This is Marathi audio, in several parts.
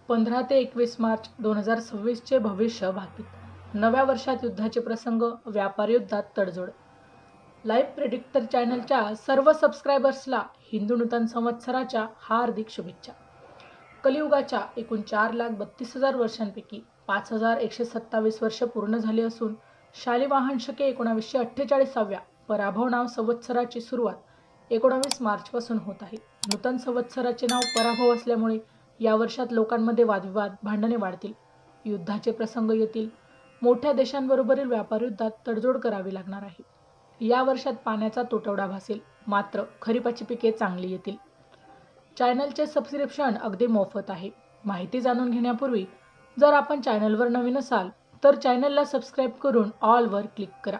15 ते 21 मार्च 2026चे भविष्य भाकीत. नव्या वर्षात युद्धाचे प्रसंग, व्यापार युद्धात तडजोड. लाईव्ह प्रेडिक्टर चॅनलच्या सर्व सबस्क्रायबर्सला हिंदू नूतन संवत्सराच्या हार्दिक शुभेच्छा. कलियुगाच्या एकूण 4,32,000 वर्षांपैकी 5,127 वर्ष पूर्ण झाली असून शालिवाहन शके 1948व्या पराभव नाव संवत्सराची सुरुवात 19 मार्चपासून होत आहे. नूतन संवत्सराचे नाव पराभव असल्यामुळे या वर्षात लोकांमध्ये वादविवाद, भांडणे वाढतील, युद्धाचे प्रसंग येतील, मोठ्या देशांबरोबरील व्यापार युद्धात तडजोड करावी लागणार आहे. या वर्षात पाण्याचा तुटवडा भासेल, मात्र खरीपाची पिके चांगली येतील. चॅनलचे सबस्क्रिप्शन अगदी मोफत आहे. माहिती जाणून घेण्यापूर्वी जर आपण चॅनलवर नवीन असाल तर चॅनलला सबस्क्राईब करून ऑलवर क्लिक करा,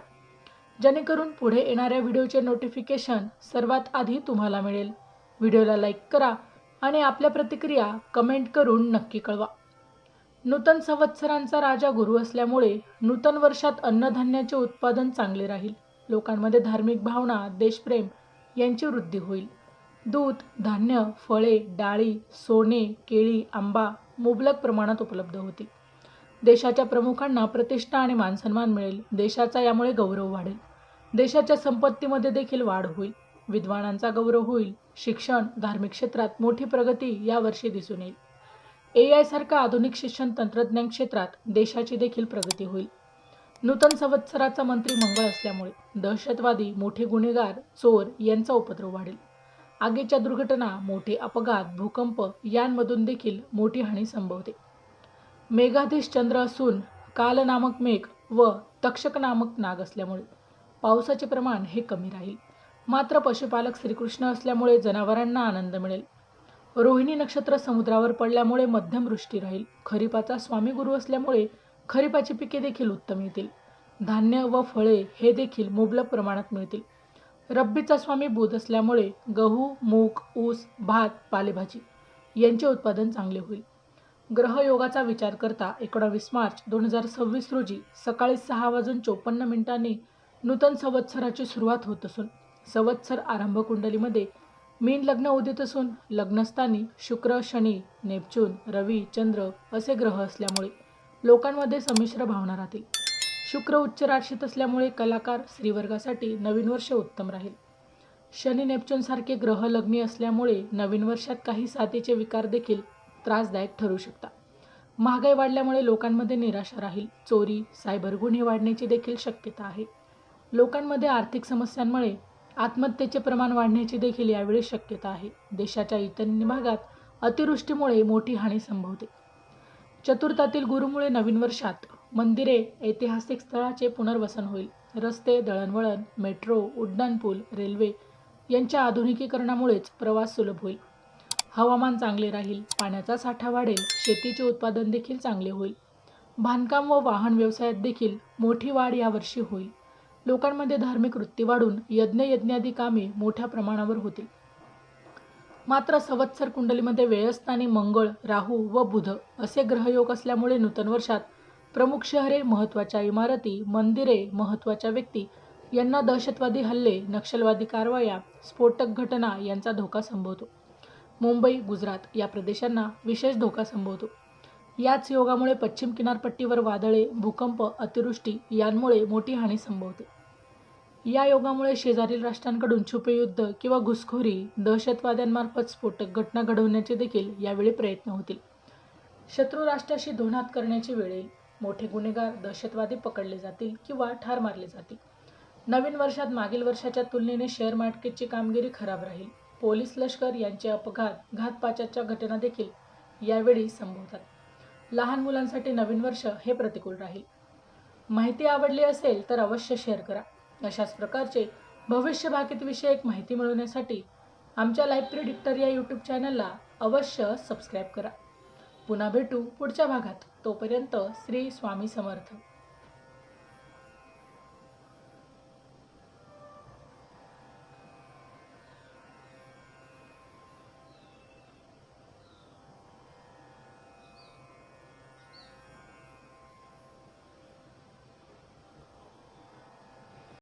जेणेकरून पुढे येणाऱ्या व्हिडिओचे नोटिफिकेशन सर्वात आधी तुम्हाला मिळेल. व्हिडिओला लाईक करा आणि आपल्या प्रतिक्रिया कमेंट करून नक्की कळवा. नूतन संवत्सरांचा राजा गुरु असल्यामुळे नूतन वर्षात अन्नधान्याचे उत्पादन चांगले राहील. लोकांमध्ये धार्मिक भावना, देशप्रेम यांची वृद्धी होईल. दूध, धान्य, फळे, डाळी, सोने, केळी, आंबा मुबलक प्रमाणात उपलब्ध होतील. देशाच्या प्रमुखांना प्रतिष्ठा आणि मानसन्मान मिळेल. देशाचा यामुळे गौरव वाढेल. देशाच्या संपत्तीमध्ये देखील वाढ होईल. विद्वानांचा गौरव होईल. शिक्षण, धार्मिक क्षेत्रात मोठी प्रगती यावर्षी दिसून येईल. AI सारखा आधुनिक शिक्षण तंत्रज्ञान क्षेत्रात देशाची देखील प्रगती होईल. नूतन संवत्सराचा मंत्री मंगळ असल्यामुळे दहशतवादी, मोठे गुन्हेगार, चोर यांचा उपद्रव वाढेल. आगीच्या दुर्घटना, मोठे अपघात, भूकंप यांमधून देखील मोठी हानी संभवते. मेघाधीश चंद्र असून काल नामक मेघ व तक्षक नामक नाग असल्यामुळे पावसाचे प्रमाण हे कमी राहील. मात्र पशुपालक श्रीकृष्ण असल्यामुळे जनावरांना आनंद मिळेल. रोहिणी नक्षत्र समुद्रावर पडल्यामुळे मध्यम वृष्टी राहील. खरीपाचा स्वामी गुरु असल्यामुळे खरीपाची पिके देखील उत्तम येतील. धान्य व फळे हे देखील मुबलक प्रमाणात मिळतील. रब्बीचा स्वामी बुध असल्यामुळे गहू, मूग, ऊस, भात, पालेभाजी यांचे उत्पादन चांगले होईल. ग्रहयोगाचा विचार करता 19 मार्च 2026 रोजी सकाळी 6:54 नूतन संवत्सराची सुरुवात होत असून संवत्सर आरंभ कुंडलीमध्ये मीन लग्न उदित असून लग्नस्थानी शुक्र, शनी, नेपच्यून, रवी, चंद्र असे ग्रह असल्यामुळे लोकांमध्ये संमिश्र भावना राहतील. शुक्र उच्च राशीत असल्यामुळे कलाकार, स्त्रीवर्गासाठी नवीन वर्ष उत्तम राहील. शनी, नेपच्यून सारखे ग्रह लग्नी असल्यामुळे नवीन वर्षात काही साथीचे विकार देखील त्रासदायक ठरू शकतात. महागाई वाढल्यामुळे लोकांमध्ये निराशा राहील. चोरी, सायबर गुन्हे वाढण्याची देखील शक्यता आहे. लोकांमध्ये आर्थिक समस्यांमुळे आत्महत्येचे प्रमाण वाढण्याची देखील यावेळी शक्यता आहे. देशाच्या इतर भागात अतिवृष्टीमुळे मोठी हानी संभवते. चतुर्थातील गुरुमुळे नवीन वर्षात मंदिरे, ऐतिहासिक स्थळाचे पुनर्वसन होईल. रस्ते, दळणवळण, मेट्रो, उड्डाणपूल, रेल्वे यांच्या आधुनिकीकरणामुळेच प्रवास सुलभ होईल. हवामान चांगले राहील. पाण्याचा साठा वाढेल. शेतीचे उत्पादन देखील चांगले होईल. बांधकाम व वाहन व्यवसायात देखील मोठी वाढ यावर्षी होईल. लोकांमध्ये धार्मिक वृत्ती वाढून यज्ञ कामे मोठ्या प्रमाणावर होतील. मात्र संवत्सर कुंडलीमध्ये व्ययस्थानी मंगळ, राहू व बुध असे ग्रहयोग असल्यामुळे नूतन वर्षात प्रमुख शहरे, महत्त्वाच्या इमारती, मंदिरे, महत्त्वाच्या व्यक्ती यांना दहशतवादी हल्ले, नक्षलवादी कारवाया, स्फोटक घटना यांचा धोका संभवतो. मुंबई, गुजरात या प्रदेशांना विशेष धोका संभवतो. याच योगामुळे पश्चिम किनारपट्टीवर वादळे, भूकंप, अतिवृष्टी यांमुळे मोठी हानी संभवते. या योगामुळे शेजारील राष्ट्रांकडून छुपे युद्ध किंवा घुसखोरी, दहशतवाद्यांमार्फत स्फोटक घटना घडवण्याचे देखील यावेळी प्रयत्न होतील. शत्रू राष्ट्राशी दोन करण्याची वेळ येईल. मोठे गुन्हेगार, दहशतवादी पकडले जातील किंवा ठार मारले जातील. नवीन वर्षात मागील वर्षाच्या तुलनेने शेअर मार्केटची कामगिरी खराब राहील. पोलीस, लष्कर यांचे अपघात, घातपाताच्या घटना देखील यावेळी संभवतात. लहान मुलांसाठी नवीन वर्ष हे प्रतिकूल राहील. माहिती आवडली असेल तर अवश्य शेअर करा. अशाच प्रकारचे भविष्य भाकीत विषयक माहिती मिळवण्यासाठी आमच्या लाईव्ह प्रेडिक्टर या यूट्यूब चॅनलला अवश्य सबस्क्राईब करा. पुन्हा भेटू पुढच्या भागात. तोपर्यंत श्री स्वामी समर्थ.